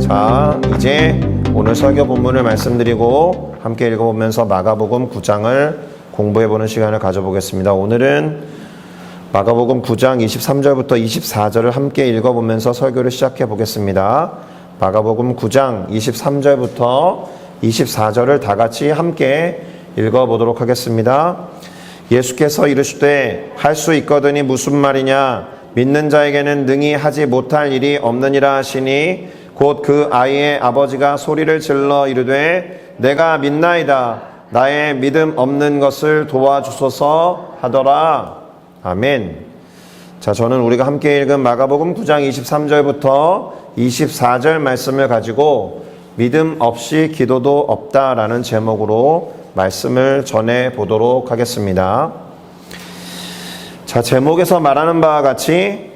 자, 이제 오늘 설교 본문을 말씀드리고 함께 읽어보면서 마가복음 9장을 공부해보는 시간을 가져보겠습니다. 오늘은 마가복음 9장 23절부터 24절을 함께 읽어보면서 설교를 시작해 보겠습니다. 마가복음 9장 23절부터 24절을 다 같이 함께 읽어보도록 하겠습니다. 예수께서 이르시되 할 수 있거든이 무슨 말이냐? 믿는 자에게는 능히 하지 못할 일이 없느니라 하시니 곧 그 아이의 아버지가 소리를 질러 이르되 내가 믿나이다. 나의 믿음 없는 것을 도와주소서 하더라. 아멘. 자, 저는 우리가 함께 읽은 마가복음 9장 23절부터 24절 말씀을 가지고 믿음 없이 기도도 없다라는 제목으로 말씀을 전해 보도록 하겠습니다. 자, 제목에서 말하는 바와 같이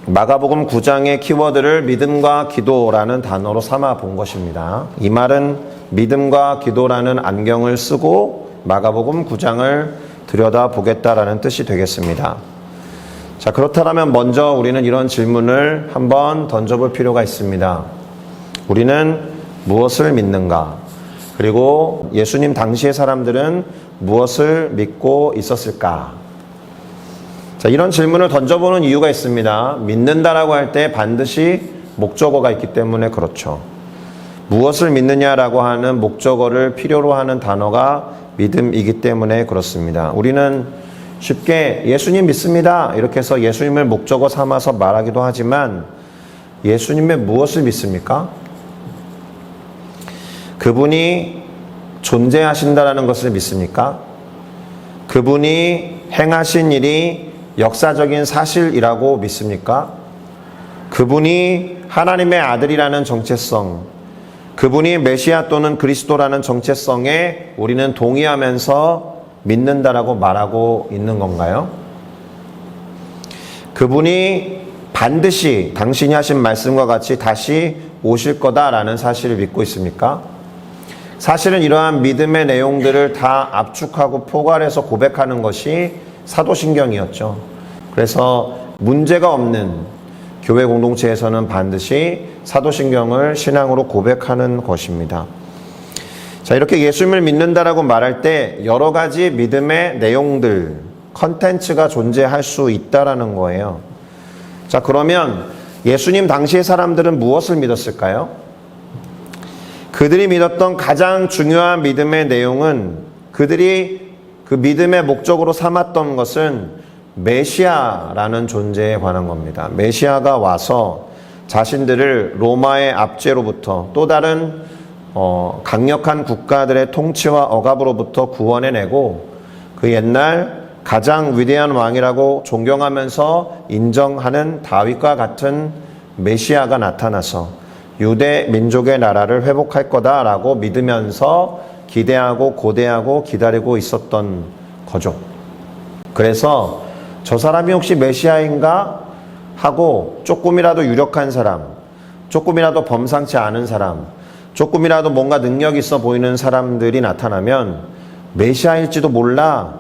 마가복음 9장의 키워드를 믿음과 기도라는 단어로 삼아 본 것입니다. 이 말은 믿음과 기도라는 안경을 쓰고 마가복음 9장을 들여다보겠다라는 뜻이 되겠습니다. 자, 그렇다면 먼저 우리는 이런 질문을 한번 던져볼 필요가 있습니다. 우리는 무엇을 믿는가? 그리고 예수님 당시의 사람들은 무엇을 믿고 있었을까? 자, 이런 질문을 던져보는 이유가 있습니다. 믿는다라고 할 때 반드시 목적어가 있기 때문에 그렇죠. 무엇을 믿느냐라고 하는 목적어를 필요로 하는 단어가 믿음이기 때문에 그렇습니다. 우리는 쉽게 예수님 믿습니다 이렇게 해서 예수님을 목적어 삼아서 말하기도 하지만 예수님의 무엇을 믿습니까? 그분이 존재하신다라는 것을 믿습니까? 그분이 행하신 일이 역사적인 사실이라고 믿습니까? 그분이 하나님의 아들이라는 정체성, 그분이 메시아 또는 그리스도라는 정체성에 우리는 동의하면서 믿는다라고 말하고 있는 건가요? 그분이 반드시 당신이 하신 말씀과 같이 다시 오실 거다라는 사실을 믿고 있습니까? 사실은 이러한 믿음의 내용들을 다 압축하고 포괄해서 고백하는 것이 사도신경이었죠. 그래서 문제가 없는 교회 공동체에서는 반드시 사도신경을 신앙으로 고백하는 것입니다. 자, 이렇게 예수님을 믿는다라고 말할 때 여러 가지 믿음의 내용들, 컨텐츠가 존재할 수 있다라는 거예요. 자, 그러면 예수님 당시의 사람들은 무엇을 믿었을까요? 그들이 믿었던 가장 중요한 믿음의 내용은 그들이 그 믿음의 목적으로 삼았던 것은 메시아라는 존재에 관한 겁니다. 메시아가 와서 자신들을 로마의 압제로부터 또 다른 강력한 국가들의 통치와 억압으로부터 구원해내고 그 옛날 가장 위대한 왕이라고 존경하면서 인정하는 다윗과 같은 메시아가 나타나서 유대 민족의 나라를 회복할 거다라고 믿으면서 기대하고 고대하고 기다리고 있었던 거죠. 그래서 저 사람이 혹시 메시아인가 하고 조금이라도 유력한 사람, 조금이라도 범상치 않은 사람, 조금이라도 뭔가 능력 있어 보이는 사람들이 나타나면 메시아일지도 몰라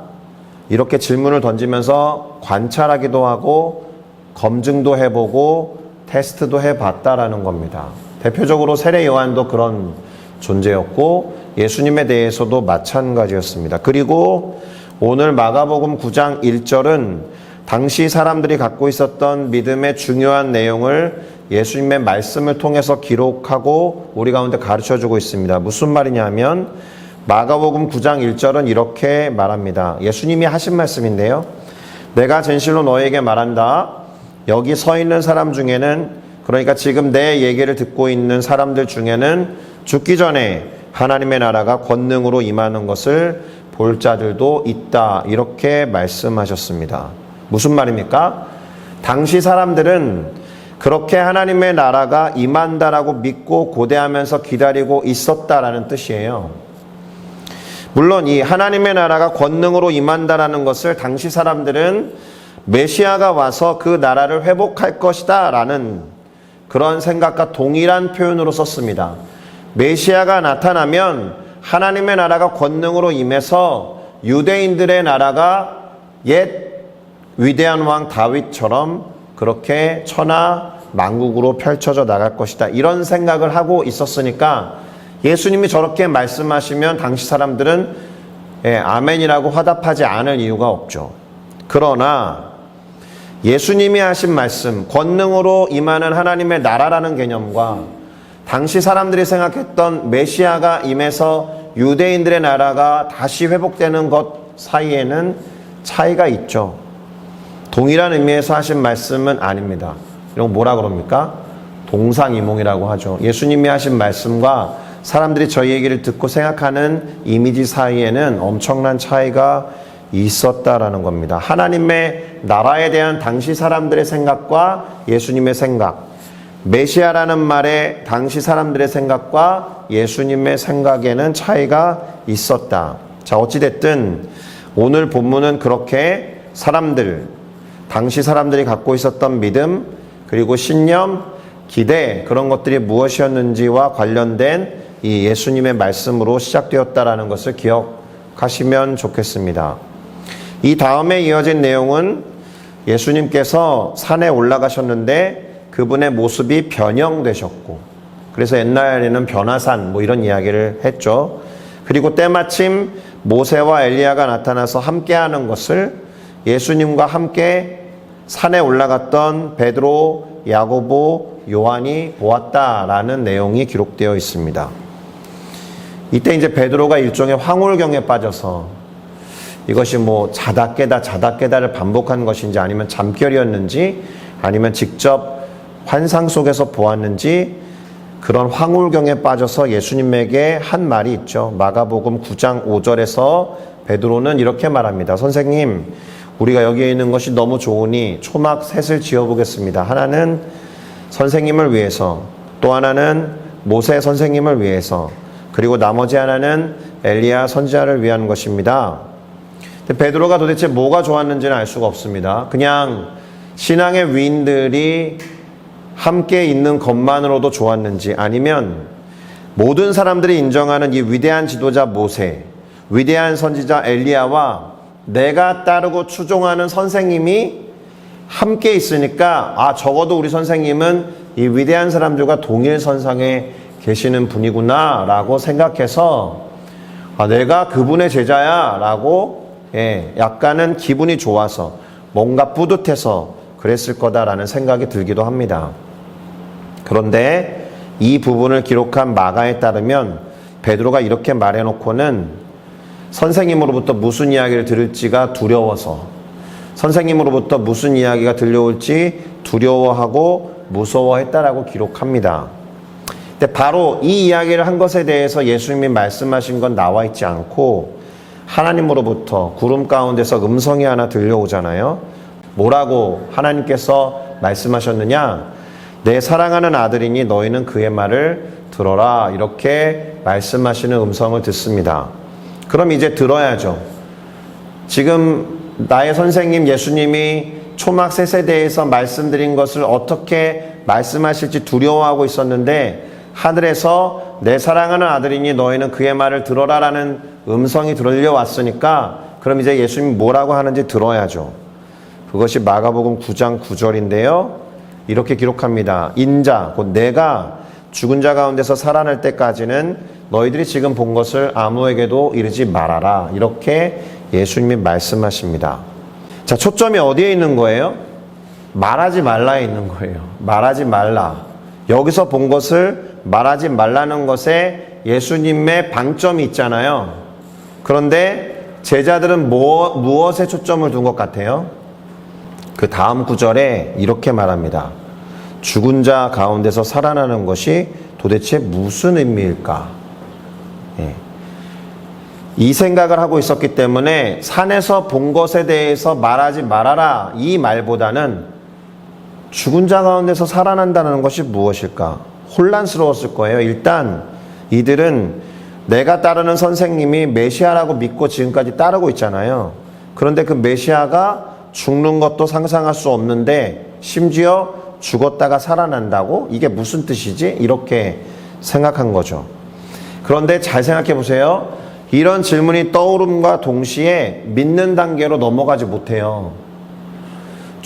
이렇게 질문을 던지면서 관찰하기도 하고 검증도 해보고 테스트도 해봤다라는 겁니다. 대표적으로 세례 요한도 그런 존재였고 예수님에 대해서도 마찬가지였습니다. 그리고 오늘 마가복음 9장 1절은 당시 사람들이 갖고 있었던 믿음의 중요한 내용을 예수님의 말씀을 통해서 기록하고 우리 가운데 가르쳐주고 있습니다. 무슨 말이냐면 마가복음 9장 1절은 이렇게 말합니다. 예수님이 하신 말씀인데요. 내가 진실로 너에게 말한다. 여기 서 있는 사람 중에는, 그러니까 지금 내 얘기를 듣고 있는 사람들 중에는 죽기 전에 하나님의 나라가 권능으로 임하는 것을 볼 자들도 있다. 이렇게 말씀하셨습니다. 무슨 말입니까? 당시 사람들은 그렇게 하나님의 나라가 임한다라고 믿고 고대하면서 기다리고 있었다라는 뜻이에요. 물론 이 하나님의 나라가 권능으로 임한다라는 것을 당시 사람들은 메시아가 와서 그 나라를 회복할 것이다 라는 그런 생각과 동일한 표현으로 썼습니다. 메시아가 나타나면 하나님의 나라가 권능으로 임해서 유대인들의 나라가 옛 위대한 왕 다윗처럼 그렇게 천하 만국으로 펼쳐져 나갈 것이다. 이런 생각을 하고 있었으니까 예수님이 저렇게 말씀하시면 당시 사람들은 아멘이라고 화답하지 않을 이유가 없죠. 그러나 예수님이 하신 말씀, 권능으로 임하는 하나님의 나라라는 개념과 당시 사람들이 생각했던 메시아가 임해서 유대인들의 나라가 다시 회복되는 것 사이에는 차이가 있죠. 동일한 의미에서 하신 말씀은 아닙니다. 이런 거 뭐라 그럽니까? 동상이몽이라고 하죠. 예수님이 하신 말씀과 사람들이 저희 얘기를 듣고 생각하는 이미지 사이에는 엄청난 차이가 있었다라는 겁니다. 하나님의 나라에 대한 당시 사람들의 생각과 예수님의 생각, 메시아라는 말에 당시 사람들의 생각과 예수님의 생각에는 차이가 있었다. 자, 어찌됐든 오늘 본문은 그렇게 당시 사람들이 갖고 있었던 믿음, 그리고 신념, 기대, 그런 것들이 무엇이었는지와 관련된 이 예수님의 말씀으로 시작되었다라는 것을 기억하시면 좋겠습니다. 이 다음에 이어진 내용은 예수님께서 산에 올라가셨는데 그분의 모습이 변형되셨고, 그래서 옛날에는 변화산 이런 이야기를 했죠. 그리고 때마침 모세와 엘리야가 나타나서 함께하는 것을 예수님과 함께 산에 올라갔던 베드로, 야고보, 요한이 보았다라는 내용이 기록되어 있습니다. 이때 이제 베드로가 일종의 황홀경에 빠져서 이것이 자다 깨다를 반복한 것인지, 아니면 잠결이었는지, 아니면 직접 환상 속에서 보았는지, 그런 황홀경에 빠져서 예수님에게 한 말이 있죠. 마가복음 9장 5절에서 베드로는 이렇게 말합니다. 선생님, 우리가 여기에 있는 것이 너무 좋으니 초막 셋을 지어보겠습니다. 하나는 선생님을 위해서, 또 하나는 모세 선생님을 위해서, 그리고 나머지 하나는 엘리야 선지자를 위한 것입니다. 근데 베드로가 도대체 뭐가 좋았는지는 알 수가 없습니다. 그냥 신앙의 위인들이 함께 있는 것만으로도 좋았는지, 아니면 모든 사람들이 인정하는 이 위대한 지도자 모세, 위대한 선지자 엘리야와 내가 따르고 추종하는 선생님이 함께 있으니까 적어도 우리 선생님은 이 위대한 사람들과 동일 선상에 계시는 분이구나 라고 생각해서 내가 그분의 제자야 라고 약간은 기분이 좋아서, 뭔가 뿌듯해서 그랬을 거다라는 생각이 들기도 합니다. 그런데 이 부분을 기록한 마가에 따르면 베드로가 이렇게 말해놓고는 선생님으로부터 무슨 이야기를 들을지가 두려워서, 선생님으로부터 무슨 이야기가 들려올지 두려워하고 무서워했다라고 기록합니다. 근데 바로 이 이야기를 한 것에 대해서 예수님이 말씀하신 건 나와 있지 않고 하나님으로부터 구름 가운데서 음성이 하나 들려오잖아요. 뭐라고 하나님께서 말씀하셨느냐? 내 사랑하는 아들이니 너희는 그의 말을 들어라. 이렇게 말씀하시는 음성을 듣습니다. 그럼 이제 들어야죠. 지금 나의 선생님 예수님이 초막 셋에 대해서 말씀드린 것을 어떻게 말씀하실지 두려워하고 있었는데, 하늘에서 내 사랑하는 아들이니 너희는 그의 말을 들어라라는 음성이 들려왔으니까 그럼 이제 예수님이 뭐라고 하는지 들어야죠. 그것이 마가복음 9장 9절인데요. 이렇게 기록합니다. 인자, 곧 내가 죽은 자 가운데서 살아날 때까지는 너희들이 지금 본 것을 아무에게도 이르지 말아라. 이렇게 예수님이 말씀하십니다. 자, 초점이 어디에 있는 거예요? 말하지 말라에 있는 거예요. 말하지 말라. 여기서 본 것을 말하지 말라는 것에 예수님의 방점이 있잖아요. 그런데 제자들은 무엇에 초점을 둔 것 같아요? 그 다음 구절에 이렇게 말합니다. 죽은 자 가운데서 살아나는 것이 도대체 무슨 의미일까? 이 생각을 하고 있었기 때문에 산에서 본 것에 대해서 말하지 말아라 이 말보다는 죽은 자 가운데서 살아난다는 것이 무엇일까? 혼란스러웠을 거예요. 일단 이들은 내가 따르는 선생님이 메시아라고 믿고 지금까지 따르고 있잖아요. 그런데 그 메시아가 죽는 것도 상상할 수 없는데 심지어 죽었다가 살아난다고? 이게 무슨 뜻이지? 이렇게 생각한 거죠. 그런데 잘 생각해 보세요. 이런 질문이 떠오름과 동시에 믿는 단계로 넘어가지 못해요.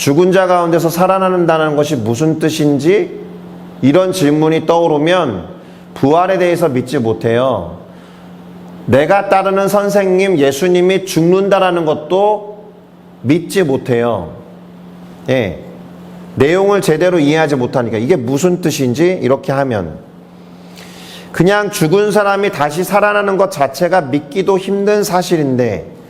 죽은 자 가운데서 살아난다는 것이 무슨 뜻인지 이런 질문이 떠오르면 부활에 대해서 믿지 못해요. 내가 따르는 선생님 예수님이 죽는다라는 것도 믿지 못해요. 예. 내용을 제대로 이해하지 못하니까 이게 무슨 뜻인지 이렇게 하면 그냥 죽은 사람이 다시 살아나는 것 자체가 믿기도 힘든 사실인데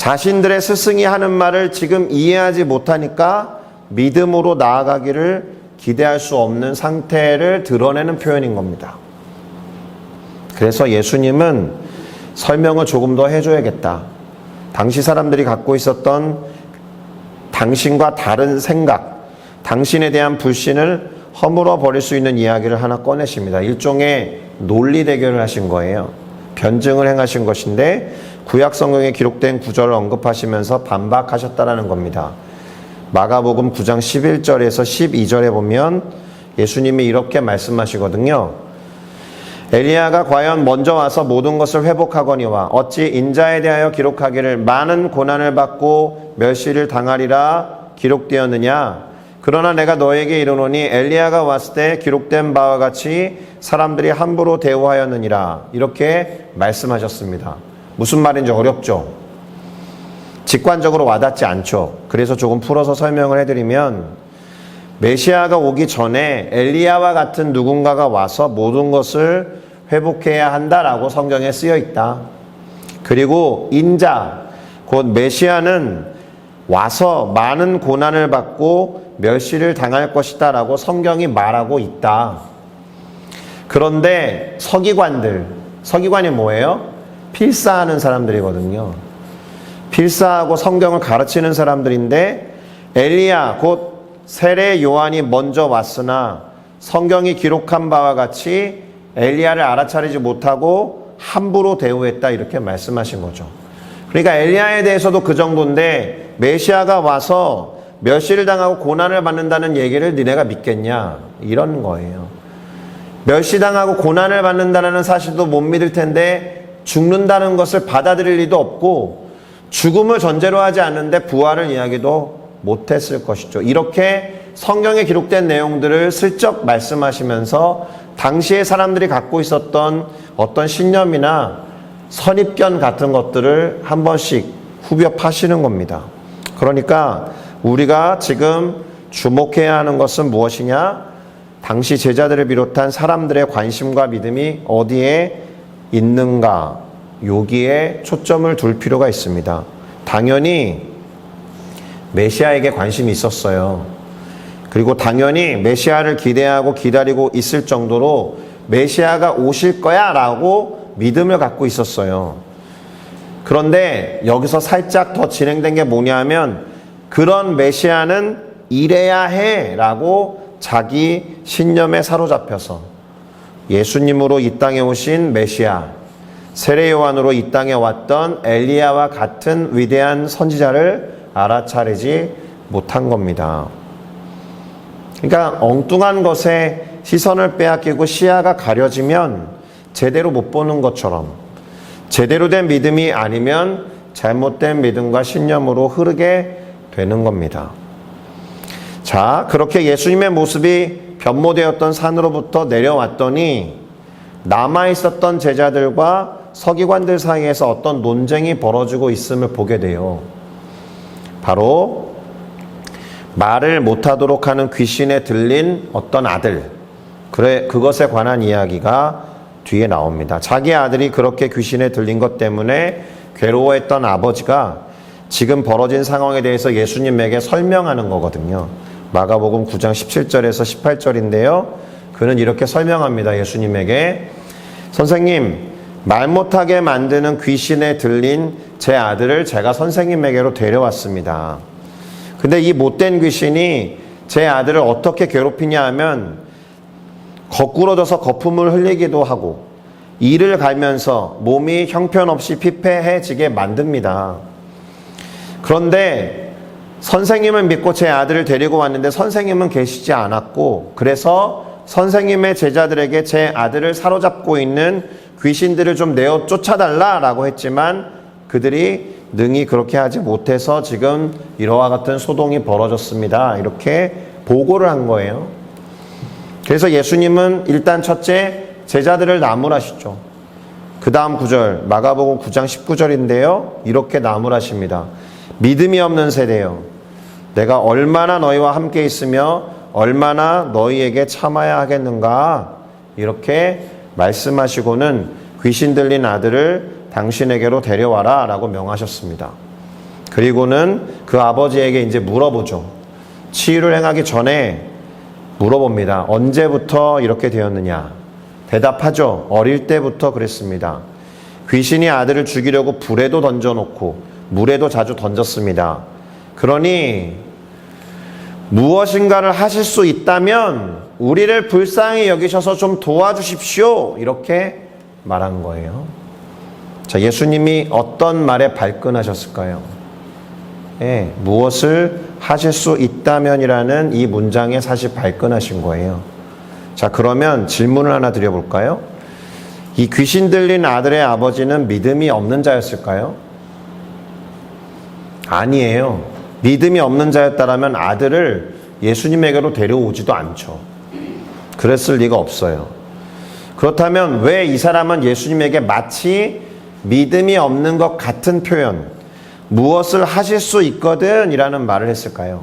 자신들의 스승이 하는 말을 지금 이해하지 못하니까 믿음으로 나아가기를 기대할 수 없는 상태를 드러내는 표현인 겁니다. 그래서 예수님은 설명을 조금 더 해줘야겠다. 당시 사람들이 갖고 있었던 당신과 다른 생각, 당신에 대한 불신을 허물어 버릴 수 있는 이야기를 하나 꺼내십니다. 일종의 논리 대결을 하신 거예요. 변증을 행하신 것인데 구약 성경에 기록된 구절을 언급하시면서 반박하셨다라는 겁니다. 마가복음 9장 11절에서 12절에 보면 예수님이 이렇게 말씀하시거든요. 엘리야가 과연 먼저 와서 모든 것을 회복하거니와 어찌 인자에 대하여 기록하기를 많은 고난을 받고 멸시를 당하리라 기록되었느냐. 그러나 내가 너에게 이르노니 엘리야가 왔을 때 기록된 바와 같이 사람들이 함부로 대우하였느니라. 이렇게 말씀하셨습니다. 무슨 말인지 어렵죠? 직관적으로 와닿지 않죠? 그래서 조금 풀어서 설명을 해드리면 메시아가 오기 전에 엘리야와 같은 누군가가 와서 모든 것을 회복해야 한다라고 성경에 쓰여 있다. 그리고 인자, 곧 메시아는 와서 많은 고난을 받고 멸시를 당할 것이다 라고 성경이 말하고 있다. 그런데 서기관이 뭐예요? 필사하는 사람들이거든요. 필사하고 성경을 가르치는 사람들인데 엘리야 곧 세례 요한이 먼저 왔으나 성경이 기록한 바와 같이 엘리야를 알아차리지 못하고 함부로 대우했다 이렇게 말씀하신 거죠. 그러니까 엘리야에 대해서도 그 정도인데 메시아가 와서 멸시를 당하고 고난을 받는다는 얘기를 니네가 믿겠냐 이런 거예요. 멸시당하고 고난을 받는다는 사실도 못 믿을 텐데 죽는다는 것을 받아들일 리도 없고 죽음을 전제로 하지 않는데 부활을 이야기도 못했을 것이죠. 이렇게 성경에 기록된 내용들을 슬쩍 말씀하시면서 당시에 사람들이 갖고 있었던 어떤 신념이나 선입견 같은 것들을 한 번씩 후벼 파시는 겁니다. 그러니까 우리가 지금 주목해야 하는 것은 무엇이냐? 당시 제자들을 비롯한 사람들의 관심과 믿음이 어디에 있는가? 여기에 초점을 둘 필요가 있습니다. 당연히 메시아에게 관심이 있었어요. 그리고 당연히 메시아를 기대하고 기다리고 있을 정도로 메시아가 오실 거야 라고 믿음을 갖고 있었어요. 그런데 여기서 살짝 더 진행된 게 뭐냐면 그런 메시아는 이래야 해 라고 자기 신념에 사로잡혀서 예수님으로 이 땅에 오신 메시아, 세례 요한으로 이 땅에 왔던 엘리야와 같은 위대한 선지자를 알아차리지 못한 겁니다. 그러니까 엉뚱한 것에 시선을 빼앗기고 시야가 가려지면 제대로 못 보는 것처럼 제대로 된 믿음이 아니면 잘못된 믿음과 신념으로 흐르게 되는 겁니다. 자, 그렇게 예수님의 모습이 변모되었던 산으로부터 내려왔더니 남아있었던 제자들과 서기관들 사이에서 어떤 논쟁이 벌어지고 있음을 보게 돼요. 바로 말을 못하도록 하는 귀신에 들린 어떤 아들, 그것에 관한 이야기가 뒤에 나옵니다. 자기 아들이 그렇게 귀신에 들린 것 때문에 괴로워했던 아버지가 지금 벌어진 상황에 대해서 예수님에게 설명하는 거거든요. 마가복음 9장 17절에서 18절인데요. 그는 이렇게 설명합니다. 예수님에게 선생님, 말 못하게 만드는 귀신에 들린 제 아들을 제가 선생님에게로 데려왔습니다. 근데 이 못된 귀신이 제 아들을 어떻게 괴롭히냐 하면 거꾸러져서 거품을 흘리기도 하고 이를 갈면서 몸이 형편없이 피폐해지게 만듭니다. 그런데 선생님을 믿고 제 아들을 데리고 왔는데 선생님은 계시지 않았고 그래서 선생님의 제자들에게 제 아들을 사로잡고 있는 귀신들을 좀 내어 쫓아달라라고 했지만 그들이 능히 그렇게 하지 못해서 지금 이러와 같은 소동이 벌어졌습니다. 이렇게 보고를 한 거예요. 그래서 예수님은 일단 첫째 제자들을 나무라시죠. 그 다음 구절 마가복음 9장 19절인데요. 이렇게 나무라십니다. 믿음이 없는 세대여, 내가 얼마나 너희와 함께 있으며 얼마나 너희에게 참아야 하겠는가. 이렇게 말씀하시고는 귀신 들린 아들을 당신에게로 데려와라 라고 명하셨습니다. 그리고는 그 아버지에게 이제 물어보죠. 치유를 행하기 전에 물어봅니다. 언제부터 이렇게 되었느냐? 대답하죠. 어릴 때부터 그랬습니다. 귀신이 아들을 죽이려고 불에도 던져놓고 물에도 자주 던졌습니다. 그러니 무엇인가를 하실 수 있다면 우리를 불쌍히 여기셔서 좀 도와주십시오. 이렇게 말한 거예요. 자, 예수님이 어떤 말에 발끈하셨을까요? 무엇을 하실 수 있다면이라는 이 문장에 사실 발끈하신 거예요. 자, 그러면 질문을 하나 드려볼까요? 이 귀신 들린 아들의 아버지는 믿음이 없는 자였을까요? 아니에요. 믿음이 없는 자였다면 아들을 예수님에게로 데려오지도 않죠. 그랬을 리가 없어요. 그렇다면 왜 이 사람은 예수님에게 마치 믿음이 없는 것 같은 표현, 무엇을 하실 수 있거든 이라는 말을 했을까요?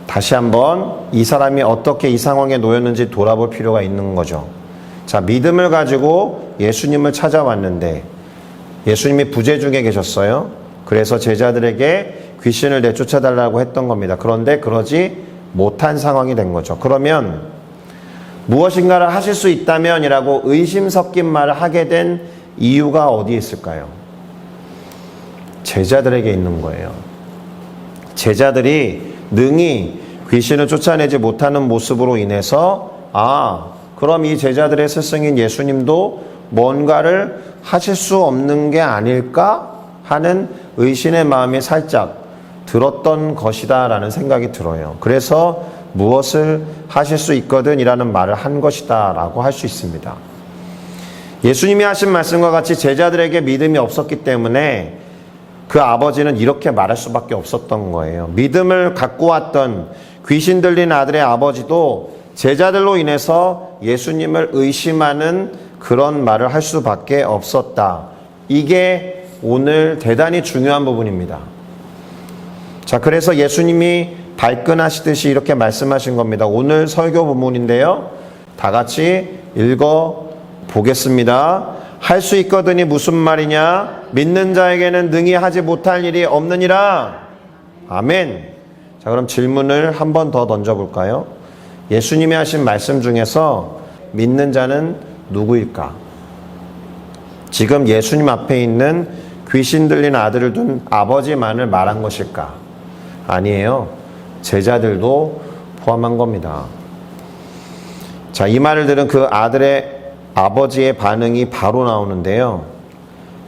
다시 한번 이 사람이 어떻게 이 상황에 놓였는지 돌아볼 필요가 있는 거죠. 자, 믿음을 가지고 예수님을 찾아왔는데 예수님이 부재 중에 계셨어요. 그래서 제자들에게 귀신을 내쫓아달라고 했던 겁니다. 그런데 그러지 못한 상황이 된 거죠. 그러면 무엇인가를 하실 수 있다면 이라고 의심 섞인 말을 하게 된 이유가 어디에 있을까요? 제자들에게 있는 거예요. 제자들이 능히 귀신을 쫓아내지 못하는 모습으로 인해서 그럼 이 제자들의 스승인 예수님도 뭔가를 하실 수 없는 게 아닐까 하는 의심의 마음이 살짝 들었던 것이다 라는 생각이 들어요. 그래서 무엇을 하실 수 있거든 이라는 말을 한 것이다 라고 할 수 있습니다. 예수님이 하신 말씀과 같이 제자들에게 믿음이 없었기 때문에 그 아버지는 이렇게 말할 수밖에 없었던 거예요. 믿음을 갖고 왔던 귀신 들린 아들의 아버지도 제자들로 인해서 예수님을 의심하는 그런 말을 할 수밖에 없었다. 이게 오늘 대단히 중요한 부분입니다. 자, 그래서 예수님이 발끈하시듯이 이렇게 말씀하신 겁니다. 오늘 설교 본문인데요. 다 같이 읽어 보겠습니다. 할 수 있거든이 무슨 말이냐? 믿는 자에게는 능히 하지 못할 일이 없느니라. 아멘. 자, 그럼 질문을 한 번 더 던져볼까요? 예수님이 하신 말씀 중에서 믿는 자는 누구일까? 지금 예수님 앞에 있는 귀신 들린 아들을 둔 아버지만을 말한 것일까? 아니에요. 제자들도 포함한 겁니다. 자, 이 말을 들은 그 아들의 아버지의 반응이 바로 나오는데요.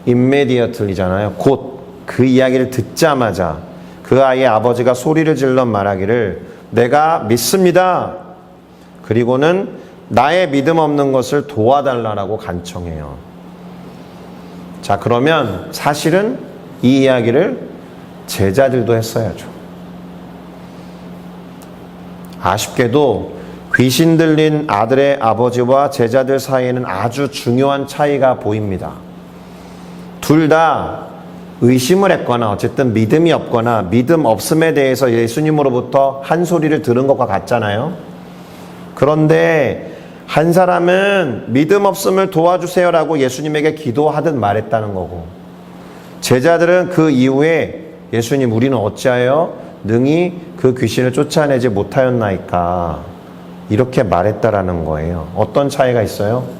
immediately잖아요. 곧 그 이야기를 듣자마자 그 아이의 아버지가 소리를 질러 말하기를 내가 믿습니다. 그리고는 나의 믿음 없는 것을 도와달라고 간청해요. 자, 그러면 사실은 이 이야기를 제자들도 했어야죠. 아쉽게도 귀신 들린 아들의 아버지와 제자들 사이에는 아주 중요한 차이가 보입니다. 둘 다 의심을 했거나 어쨌든 믿음이 없거나 믿음 없음에 대해서 예수님으로부터 한 소리를 들은 것과 같잖아요. 그런데 한 사람은 믿음 없음을 도와주세요라고 예수님에게 기도하듯 말했다는 거고, 제자들은 그 이후에 예수님 우리는 어찌하여 능히 그 귀신을 쫓아내지 못하였나이까 이렇게 말했다라는 거예요. 어떤 차이가 있어요?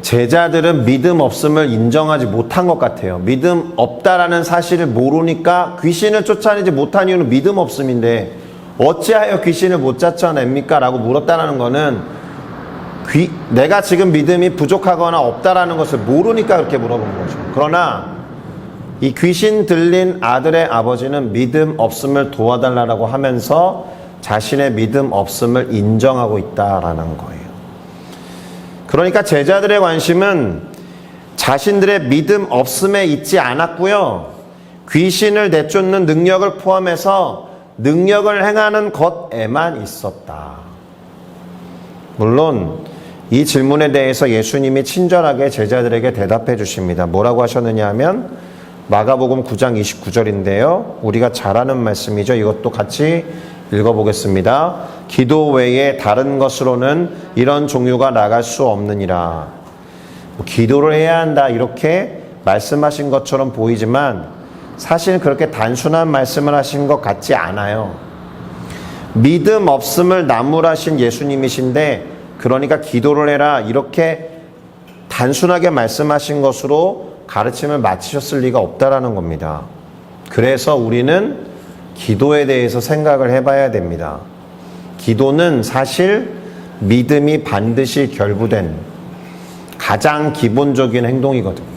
제자들은 믿음 없음을 인정하지 못한 것 같아요. 믿음 없다라는 사실을 모르니까 귀신을 쫓아내지 못한 이유는 믿음 없음인데 어찌하여 귀신을 못 쫓아냅니까? 라고 물었다는 거는 내가 지금 믿음이 부족하거나 없다라는 것을 모르니까 그렇게 물어본 거죠. 그러나 이 귀신 들린 아들의 아버지는 믿음 없음을 도와달라고 하면서 자신의 믿음 없음을 인정하고 있다라는 거예요. 그러니까 제자들의 관심은 자신들의 믿음 없음에 있지 않았고요. 귀신을 내쫓는 능력을 포함해서 능력을 행하는 것에만 있었다. 물론 이 질문에 대해서 예수님이 친절하게 제자들에게 대답해 주십니다. 뭐라고 하셨느냐 하면 마가복음 9장 29절인데요. 우리가 잘 아는 말씀이죠. 이것도 같이 읽어보겠습니다. 기도 외에 다른 것으로는 이런 종류가 나갈 수 없느니라. 기도를 해야 한다 이렇게 말씀하신 것처럼 보이지만 사실 그렇게 단순한 말씀을 하신 것 같지 않아요. 믿음 없음을 나무라신 예수님이신데 그러니까 기도를 해라 이렇게 단순하게 말씀하신 것으로 가르침을 마치셨을 리가 없다라는 겁니다. 그래서 우리는 기도에 대해서 생각을 해봐야 됩니다. 기도는 사실 믿음이 반드시 결부된 가장 기본적인 행동이거든요.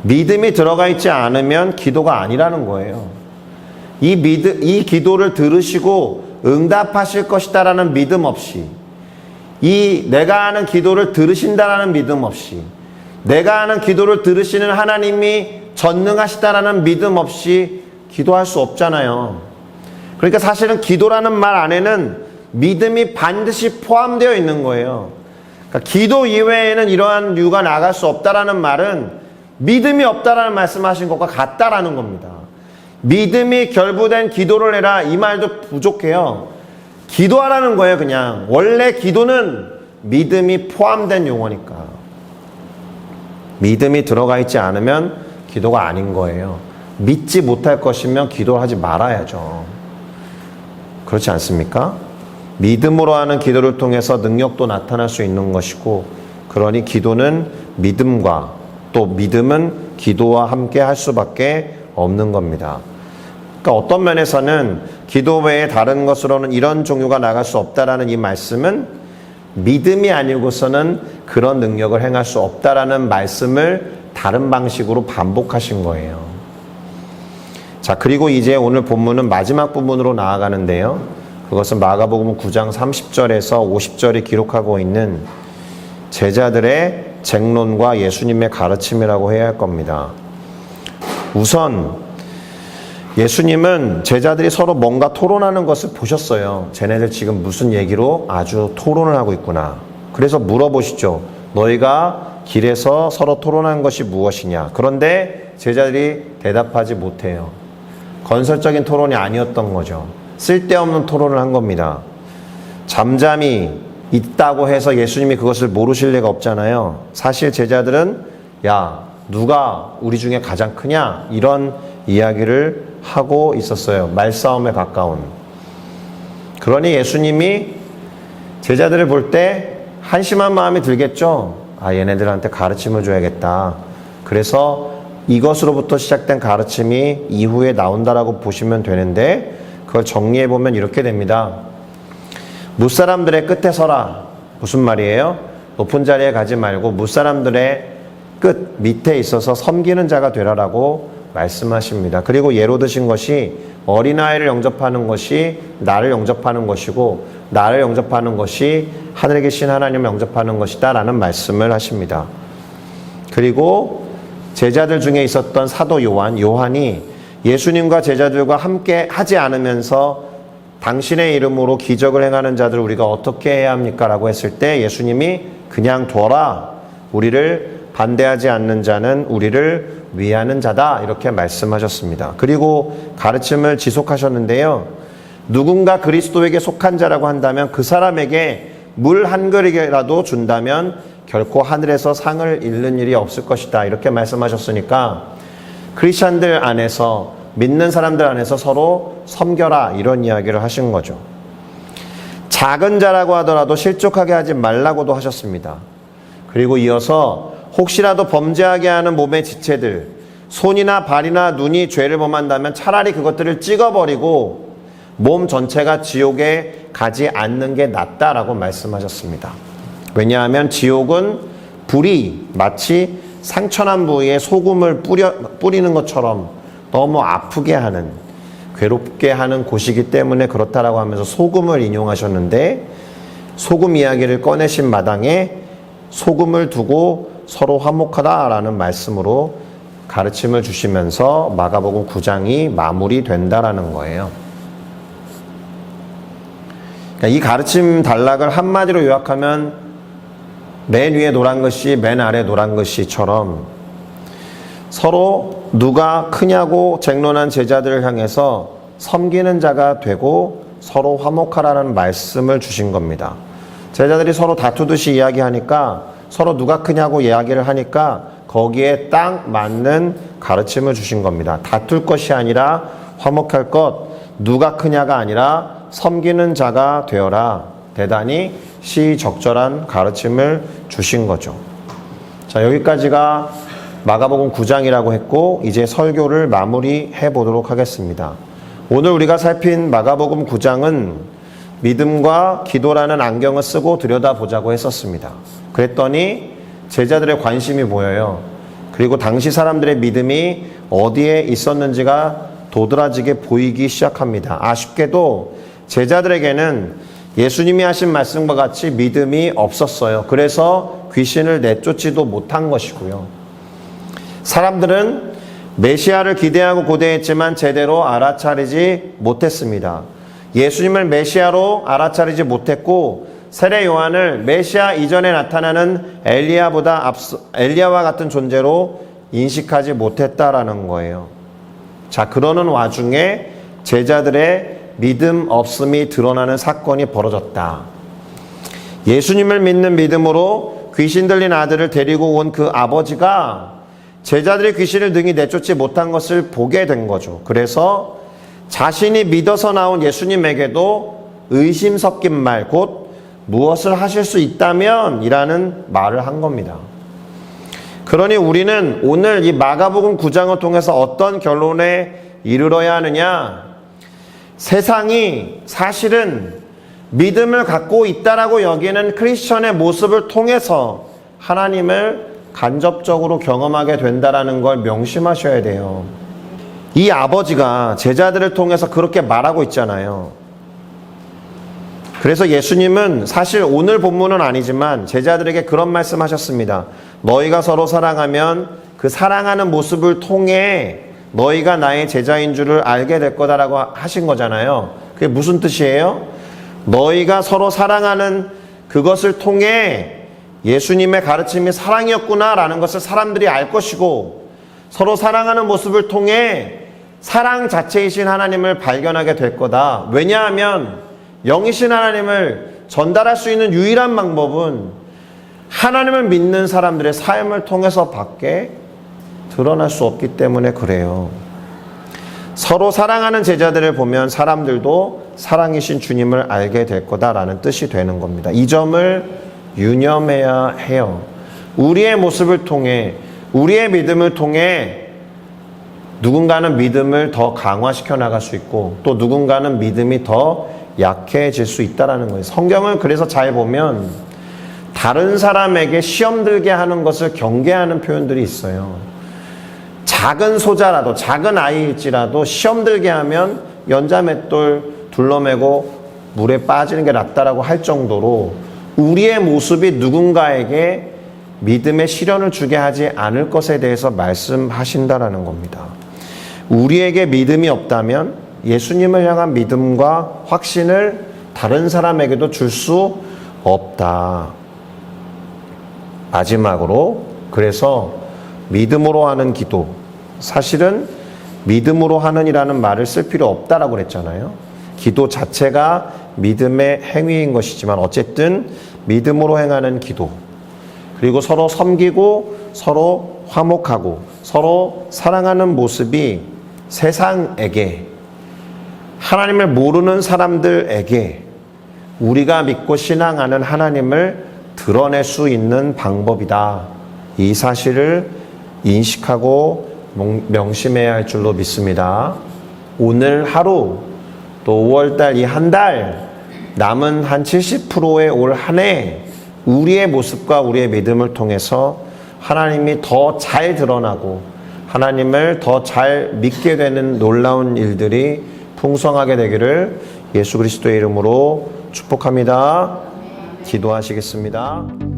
믿음이 들어가 있지 않으면 기도가 아니라는 거예요. 이 기도를 들으시고 응답하실 것이다라는 믿음 없이, 내가 하는 기도를 들으신다라는 믿음 없이, 내가 하는 기도를 들으시는 하나님이 전능하시다라는 믿음 없이 기도할 수 없잖아요. 그러니까 사실은 기도라는 말 안에는 믿음이 반드시 포함되어 있는 거예요. 그러니까 기도 이외에는 이러한 이유가 나갈 수 없다라는 말은 믿음이 없다라는 말씀하신 것과 같다라는 겁니다. 믿음이 결부된 기도를 해라 이 말도 부족해요. 기도하라는 거예요. 그냥 원래 기도는 믿음이 포함된 용어니까. 믿음이 들어가 있지 않으면 기도가 아닌 거예요. 믿지 못할 것이면 기도를 하지 말아야죠. 그렇지 않습니까? 믿음으로 하는 기도를 통해서 능력도 나타날 수 있는 것이고, 그러니 기도는 믿음과 또 믿음은 기도와 함께 할 수밖에 없는 겁니다. 그러니까 어떤 면에서는 기도 외에 다른 것으로는 이런 종류가 나갈 수 없다라는 이 말씀은 믿음이 아니고서는 그런 능력을 행할 수 없다라는 말씀을 다른 방식으로 반복하신 거예요. 자, 그리고 이제 오늘 본문은 마지막 부분으로 나아가는데요. 그것은 마가복음 9장 30절에서 50절이 기록하고 있는 제자들의 쟁론과 예수님의 가르침이라고 해야 할 겁니다. 우선 예수님은 제자들이 서로 뭔가 토론하는 것을 보셨어요. 쟤네들 지금 무슨 얘기로 아주 토론을 하고 있구나. 그래서 물어보시죠. 너희가 길에서 서로 토론한 것이 무엇이냐. 그런데 제자들이 대답하지 못해요. 건설적인 토론이 아니었던 거죠. 쓸데없는 토론을 한 겁니다. 잠잠히 있다고 해서 예수님이 그것을 모르실 리가 없잖아요. 사실 제자들은 야, 누가 우리 중에 가장 크냐? 이런 이야기를 하고 있었어요. 말싸움에 가까운. 그러니 예수님이 제자들을 볼 때 한심한 마음이 들겠죠. 아, 얘네들한테 가르침을 줘야겠다. 그래서 이것으로부터 시작된 가르침이 이후에 나온다라고 보시면 되는데, 그걸 정리해보면 이렇게 됩니다. 무사람들의 끝에 서라. 무슨 말이에요? 높은 자리에 가지 말고 무사람들의 끝 밑에 있어서 섬기는 자가 되라라고 말씀하십니다. 그리고 예로 드신 것이 어린아이를 영접하는 것이 나를 영접하는 것이고, 나를 영접하는 것이 하늘에 계신 하나님을 영접하는 것이다 라는 말씀을 하십니다. 그리고 제자들 중에 있었던 사도 요한이 예수님과 제자들과 함께 하지 않으면서 당신의 이름으로 기적을 행하는 자들을 우리가 어떻게 해야 합니까? 라고 했을 때 예수님이 그냥 둬라. 우리를 반대하지 않는 자는 우리를 위하는 자다. 이렇게 말씀하셨습니다. 그리고 가르침을 지속하셨는데요. 누군가 그리스도에게 속한 자라고 한다면 그 사람에게 물 한 그릇이라도 준다면 결코 하늘에서 상을 잃는 일이 없을 것이다. 이렇게 말씀하셨으니까 크리스찬들 안에서, 믿는 사람들 안에서 서로 섬겨라 이런 이야기를 하신 거죠. 작은 자라고 하더라도 실족하게 하지 말라고도 하셨습니다. 그리고 이어서 혹시라도 범죄하게 하는 몸의 지체들, 손이나 발이나 눈이 죄를 범한다면 차라리 그것들을 찍어버리고 몸 전체가 지옥에 가지 않는 게 낫다라고 말씀하셨습니다. 왜냐하면 지옥은 불이 마치 상처난 부위에 소금을 뿌리는 것처럼 너무 아프게 하는, 괴롭게 하는 곳이기 때문에 그렇다라고 하면서 소금을 인용하셨는데, 소금 이야기를 꺼내신 마당에 소금을 두고 서로 화목하다라는 말씀으로 가르침을 주시면서 마가복음 9장이 마무리된다라는 거예요. 그러니까 이 가르침 단락을 한마디로 요약하면 맨 위에 노란 글씨, 맨 아래 노란 글씨처럼 서로 누가 크냐고 쟁론한 제자들을 향해서 섬기는 자가 되고 서로 화목하라는 말씀을 주신 겁니다. 제자들이 서로 다투듯이 이야기하니까 서로 누가 크냐고 이야기를 하니까 거기에 딱 맞는 가르침을 주신 겁니다. 다툴 것이 아니라 화목할 것, 누가 크냐가 아니라 섬기는 자가 되어라. 대단히 시적절한 가르침을 주신 거죠. 자, 여기까지가 마가복음 9장이라고 했고 이제 설교를 마무리해 보도록 하겠습니다. 오늘 우리가 살핀 마가복음 9장은 믿음과 기도라는 안경을 쓰고 들여다보자고 했었습니다. 그랬더니 제자들의 관심이 보여요. 그리고 당시 사람들의 믿음이 어디에 있었는지가 도드라지게 보이기 시작합니다. 아쉽게도 제자들에게는 예수님이 하신 말씀과 같이 믿음이 없었어요. 그래서 귀신을 내쫓지도 못한 것이고요. 사람들은 메시아를 기대하고 고대했지만 제대로 알아차리지 못했습니다. 예수님을 메시아로 알아차리지 못했고 세례 요한을 메시아 이전에 나타나는 엘리야와 같은 존재로 인식하지 못했다라는 거예요. 자, 그러는 와중에 제자들의 믿음 없음이 드러나는 사건이 벌어졌다. 예수님을 믿는 믿음으로 귀신 들린 아들을 데리고 온 그 아버지가 제자들의 귀신을 능히 내쫓지 못한 것을 보게 된 거죠. 그래서 자신이 믿어서 나온 예수님에게도 의심 섞인 말, 곧 무엇을 하실 수 있다면 이라는 말을 한 겁니다. 그러니 우리는 오늘 이 마가복음 9장을 통해서 어떤 결론에 이르러야 하느냐? 세상이 사실은 믿음을 갖고 있다라고 여기는 크리스천의 모습을 통해서 하나님을 간접적으로 경험하게 된다라는 걸 명심하셔야 돼요. 이 아버지가 제자들을 통해서 그렇게 말하고 있잖아요. 그래서 예수님은 사실 오늘 본문은 아니지만 제자들에게 그런 말씀하셨습니다. 너희가 서로 사랑하면 그 사랑하는 모습을 통해 너희가 나의 제자인 줄을 알게 될 거다라고 하신 거잖아요. 그게 무슨 뜻이에요? 너희가 서로 사랑하는 그것을 통해 예수님의 가르침이 사랑이었구나라는 것을 사람들이 알 것이고, 서로 사랑하는 모습을 통해 사랑 자체이신 하나님을 발견하게 될 거다. 왜냐하면 영이신 하나님을 전달할 수 있는 유일한 방법은 하나님을 믿는 사람들의 삶을 통해서 밖에 드러날 수 없기 때문에 그래요. 서로 사랑하는 제자들을 보면 사람들도 사랑이신 주님을 알게 될 거다라는 뜻이 되는 겁니다. 이 점을 유념해야 해요. 우리의 모습을 통해, 우리의 믿음을 통해 누군가는 믿음을 더 강화시켜 나갈 수 있고 또 누군가는 믿음이 더 약해질 수 있다는 거예요. 성경을 그래서 잘 보면 다른 사람에게 시험 들게 하는 것을 경계하는 표현들이 있어요. 작은 소자라도, 작은 아이일지라도 시험 들게 하면 연자맷돌 둘러매고 물에 빠지는 게 낫다라고 할 정도로 우리의 모습이 누군가에게 믿음의 시련을 주게 하지 않을 것에 대해서 말씀하신다라는 겁니다. 우리에게 믿음이 없다면 예수님을 향한 믿음과 확신을 다른 사람에게도 줄 수 없다. 마지막으로, 그래서 믿음으로 하는 기도, 사실은 믿음으로 하는이라는 말을 쓸 필요 없다라고 그랬잖아요. 기도 자체가 믿음의 행위인 것이지만 어쨌든 믿음으로 행하는 기도, 그리고 서로 섬기고 서로 화목하고 서로 사랑하는 모습이 세상에게, 하나님을 모르는 사람들에게 우리가 믿고 신앙하는 하나님을 드러낼 수 있는 방법이다. 이 사실을 인식하고 명심해야 할 줄로 믿습니다. 오늘 하루, 또 5월달 이 한 달, 남은 한 70%의 올 한 해 우리의 모습과 우리의 믿음을 통해서 하나님이 더 잘 드러나고 하나님을 더 잘 믿게 되는 놀라운 일들이 풍성하게 되기를 예수 그리스도의 이름으로 축복합니다. 기도하시겠습니다.